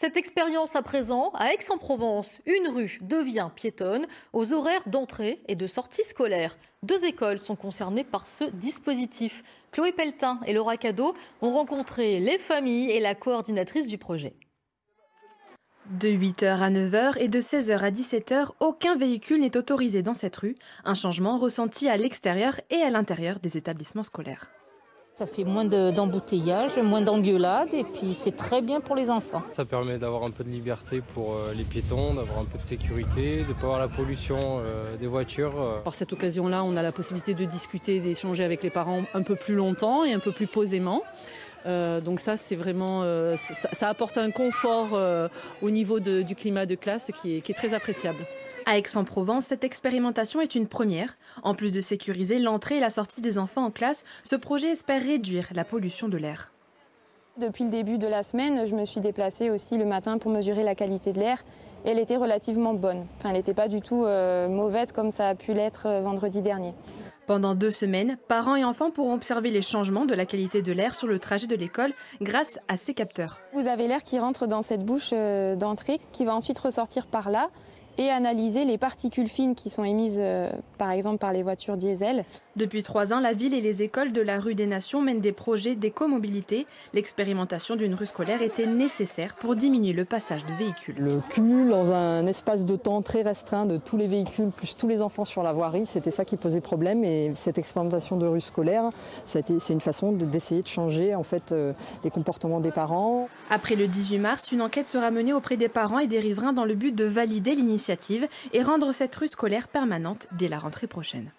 Cette expérience à présent, à Aix-en-Provence, une rue devient piétonne aux horaires d'entrée et de sortie scolaire. 2 écoles sont concernées par ce dispositif. Chloé Pelletin et Laura Cadeau ont rencontré les familles et la coordinatrice du projet. De 8 h à 9 h et de 16 h à 17 h, aucun véhicule n'est autorisé dans cette rue. Un changement ressenti à l'extérieur et à l'intérieur des établissements scolaires. Ça fait moins d'embouteillages, moins d'engueulades et puis c'est très bien pour les enfants. Ça permet d'avoir un peu de liberté pour les piétons, d'avoir un peu de sécurité, de ne pas avoir la pollution des voitures. Par cette occasion-là, on a la possibilité de discuter, d'échanger avec les parents un peu plus longtemps et un peu plus posément. Donc ça, c'est vraiment, ça apporte un confort au niveau du climat de classe qui est très appréciable. À Aix-en-Provence, cette expérimentation est une première. En plus de sécuriser l'entrée et la sortie des enfants en classe, ce projet espère réduire la pollution de l'air. Depuis le début de la semaine, je me suis déplacée aussi le matin pour mesurer la qualité de l'air. Et elle était relativement bonne. Enfin, elle n'était pas du tout mauvaise comme ça a pu l'être vendredi dernier. Pendant 2 semaines, parents et enfants pourront observer les changements de la qualité de l'air sur le trajet de l'école grâce à ces capteurs. Vous avez l'air qui rentre dans cette bouche d'entrée qui va ensuite ressortir par là et analyser les particules fines qui sont émises par exemple par les voitures diesel. Depuis 3 ans, la ville et les écoles de la rue des Nations mènent des projets d'écomobilité. L'expérimentation d'une rue scolaire était nécessaire pour diminuer le passage de véhicules. Le cumul dans un espace de temps très restreint de tous les véhicules plus tous les enfants sur la voirie, c'était ça qui posait problème. Et cette expérimentation de rue scolaire, c'est une façon d'essayer de changer en fait, les comportements des parents. Après le 18 mars, une enquête sera menée auprès des parents et des riverains dans le but de valider l'initiative et rendre cette rue scolaire permanente dès la rentrée prochaine.